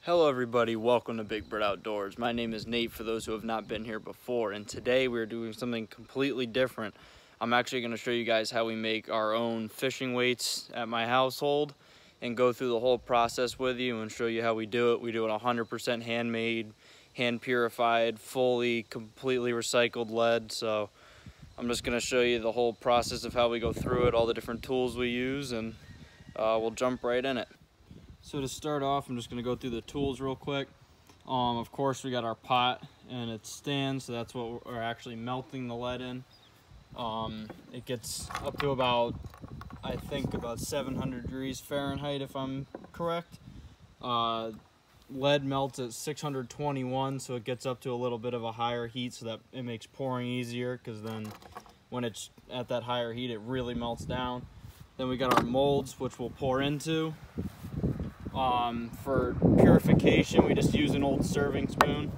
Hello everybody, welcome to Big Bird Outdoors. My name is Nate for those who have not been here before, and today we're doing something completely different. I'm actually going to show you guys how we make our own fishing weights at my household and go through the whole process with you and show you how we do it. We do it 100% handmade, hand purified, completely recycled lead. So I'm just going to show you the whole process of how we go through it, all the different tools we use, and we'll jump right in it. So to start off, I'm just going to go through the tools real quick. Of course, we got our pot and its stand, so that's what we're actually melting the lead in. It gets up to about, I think, about 700 degrees Fahrenheit, if I'm correct. Lead melts at 621, so it gets up to a little bit of a higher heat, so that it makes pouring easier, because then when it's at that higher heat, it really melts down. Then we got our molds, which we'll pour into. For purification, we just use an old serving spoon.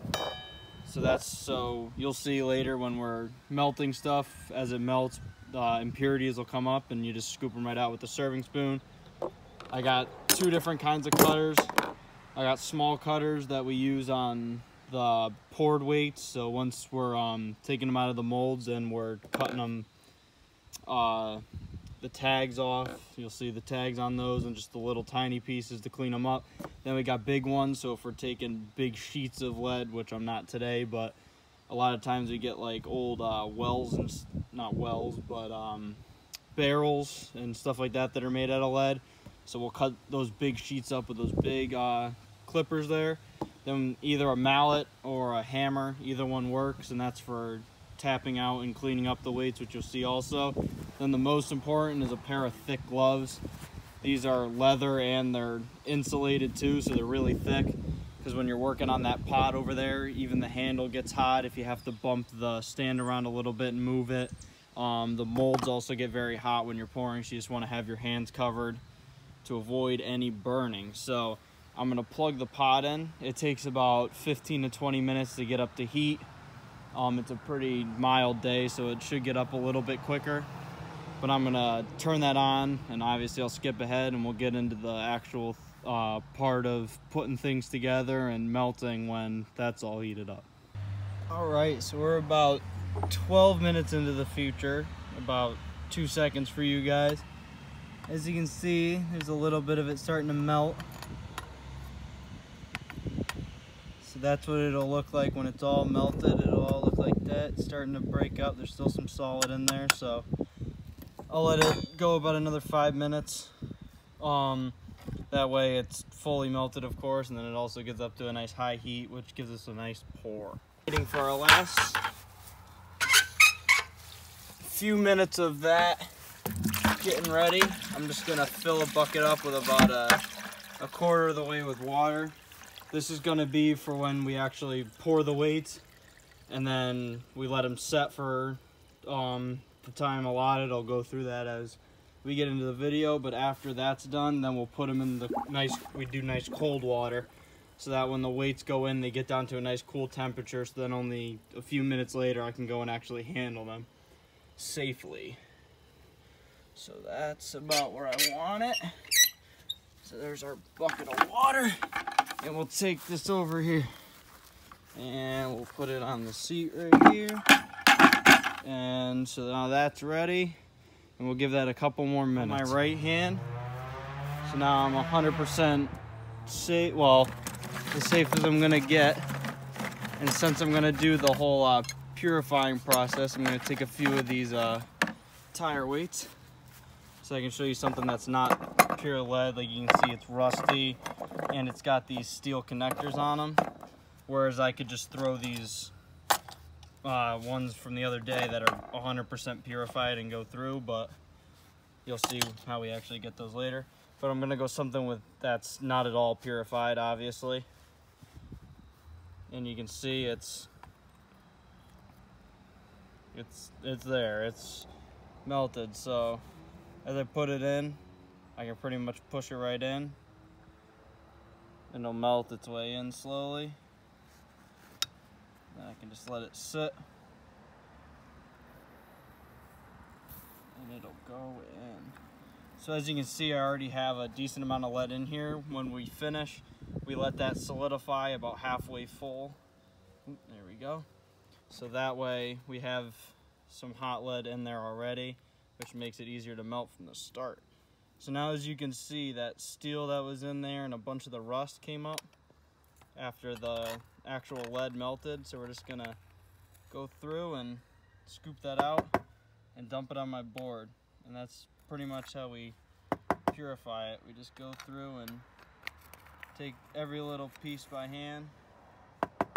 So you'll see later when we're melting stuff, as it melts, impurities will come up and you just scoop them right out with the serving spoon. I got two different kinds of cutters. I got small cutters that we use on the poured weights. So once we're taking them out of the molds and we're cutting them, the tags off, you'll see the tags on those and just the little tiny pieces to clean them up. Then we got big ones, so if we're taking big sheets of lead, which I'm not today, but a lot of times we get like old barrels and stuff like that are made out of lead. So we'll cut those big sheets up with those big clippers there. Then either a mallet or a hammer, either one works, and that's for tapping out and cleaning up the weights, which you'll see also. Then the most important is a pair of thick gloves. These are leather and they're insulated too, so they're really thick, because when you're working on that pot over there, even the handle gets hot if you have to bump the stand around a little bit and move it. The molds also get very hot when you're pouring, so you just want to have your hands covered to avoid any burning. So I'm going to plug the pot in. It takes about 15 to 20 minutes to get up to heat. It's a pretty mild day, so it should get up a little bit quicker. But I'm gonna turn that on, and obviously I'll skip ahead and we'll get into the actual part of putting things together and melting when that's all heated up. All right, so we're about 12 minutes into the future, about 2 seconds for you guys. As you can see, there's a little bit of it starting to melt. So that's what it'll look like when it's all melted. It'll all look like that. It's starting to break up. There's still some solid in there, so I'll let it go about another 5 minutes. That way it's fully melted, of course, and then it also gets up to a nice high heat, which gives us a nice pour. Waiting for our last few minutes of that getting ready. I'm just gonna fill a bucket up with about a quarter of the way with water. This is gonna be for when we actually pour the weights, and then we let them set for the time allotted. I'll go through that as we get into the video, but after that's done, then we'll put them in the we do nice cold water, so that when the weights go in, they get down to a nice cool temperature, so then only a few minutes later I can go and actually handle them safely. So that's about where I want it. So there's our bucket of water, and we'll take this over here and we'll put it on the seat right here. And so now that's ready, and we'll give that a couple more minutes. My right hand, so now I'm 100% safe, well, as safe as I'm gonna get. And since I'm gonna do the whole purifying process, I'm gonna take a few of these tire weights, so I can show you something that's not pure lead. Like you can see, it's rusty, and it's got these steel connectors on them, whereas I could just throw these ones from the other day that are 100% purified and go through, but you'll see how we actually get those later. But I'm gonna go something that's not at all purified, obviously. And you can see it's there, it's melted. So as I put it in, I can pretty much push it right in, and it'll melt its way in slowly. Then I can just let it sit, and it'll go in. So as you can see, I already have a decent amount of lead in here. When we finish, we let that solidify about halfway full. There we go. So that way we have some hot lead in there already, which makes it easier to melt from the start. So now, as you can see, that steel that was in there and a bunch of the rust came up after the actual lead melted. So we're just gonna go through and scoop that out and dump it on my board. And that's pretty much how we purify it. We just go through and take every little piece by hand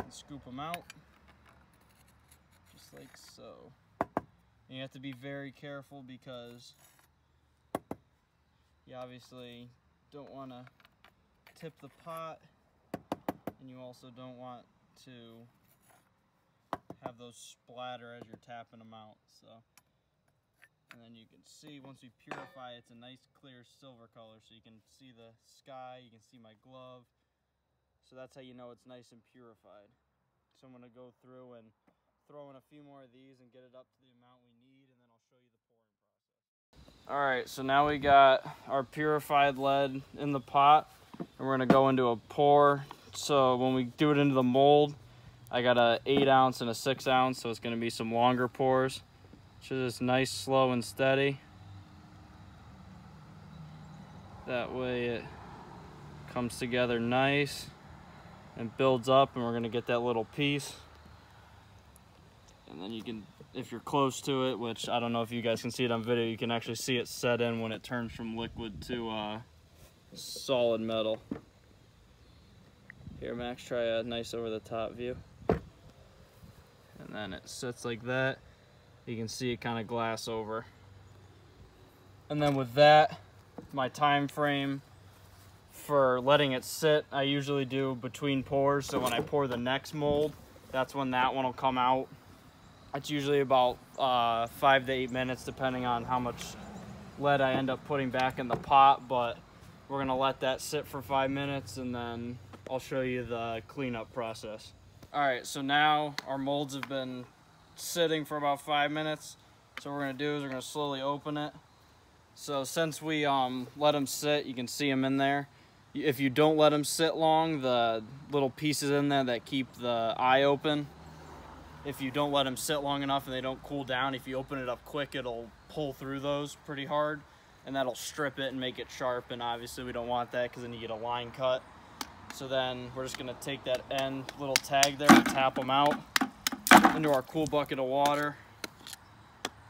and scoop them out, just like so. And you have to be very careful because you obviously don't want to tip the pot, and you also don't want to have those splatter as you're tapping them out. So, and then you can see once we purify, it's a nice clear silver color, so you can see the sky, you can see my glove. So that's how you know it's nice and purified. So I'm gonna go through and throw in a few more of these and get it up to the amount we need, and then I'll show you the pouring process. All right, so now we got our purified lead in the pot, and we're gonna go into a pour. So when we do it into the mold, I got a 8 ounce and a 6 ounce, so it's gonna be some longer pours. Just nice, slow, and steady. That way it comes together nice and builds up, and we're gonna get that little piece. And then you can, if you're close to it, which I don't know if you guys can see it on video, you can actually see it set in when it turns from liquid to solid metal. Here, Max, try a nice over the top view. And then it sits like that. You can see it kind of glass over. And then with that, my time frame for letting it sit, I usually do between pours. So when I pour the next mold, that's when that one will come out. It's usually about 5 to 8 minutes, depending on how much lead I end up putting back in the pot. But we're gonna let that sit for 5 minutes, and then I'll show you the cleanup process. All right, so now our molds have been sitting for about 5 minutes. So what we're gonna do is we're gonna slowly open it. So since we let them sit, you can see them in there. If you don't let them sit long, the little pieces in there that keep the eye open, if you don't let them sit long enough and they don't cool down, if you open it up quick, it'll pull through those pretty hard, and that'll strip it and make it sharp, and obviously we don't want that because then you get a line cut. So then we're just gonna take that end little tag there and tap them out into our cool bucket of water.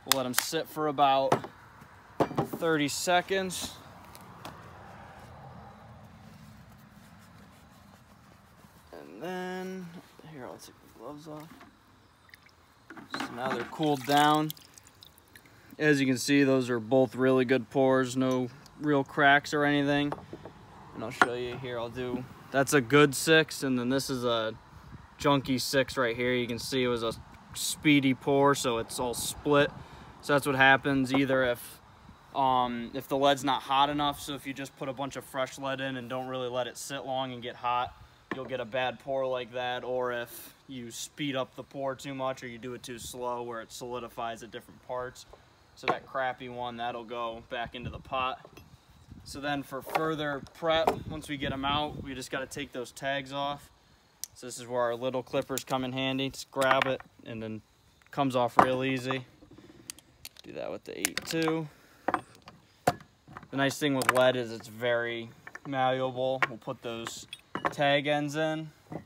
We'll let them sit for about 30 seconds. And then, here, I'll take the gloves off. So now they're cooled down. As you can see, those are both really good pours, no real cracks or anything. And I'll show you here, that's a good 6, and then this is a junky 6 right here. You can see it was a speedy pour, so it's all split. So that's what happens either if the lead's not hot enough. So if you just put a bunch of fresh lead in and don't really let it sit long and get hot, you'll get a bad pour like that. Or if you speed up the pour too much, or you do it too slow where it solidifies at different parts. So that crappy one, that'll go back into the pot. So then for further prep, once we get them out, we just got to take those tags off. So this is where our little clippers come in handy. Just grab it and then comes off real easy. Do that with the 8 too. The nice thing with lead is it's very malleable. We'll put those tag ends in. And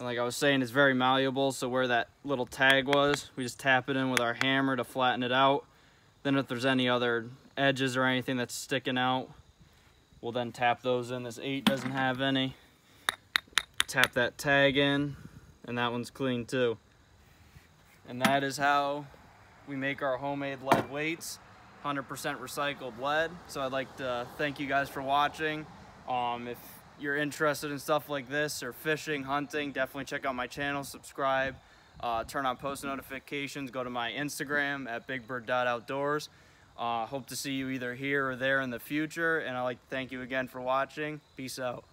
like I was saying, it's very malleable. So where that little tag was, we just tap it in with our hammer to flatten it out. Then if there's any other edges or anything that's sticking out, we'll then tap those in. This 8 doesn't have any. Tap that tag in, and that one's clean too. And that is how we make our homemade lead weights, 100% recycled lead. So I'd like to thank you guys for watching. If you're interested in stuff like this, or fishing, hunting, definitely check out my channel, subscribe, turn on post notifications, go to my Instagram at bigbird.outdoors. Hope to see you either here or there in the future, and I'd like to thank you again for watching. Peace out.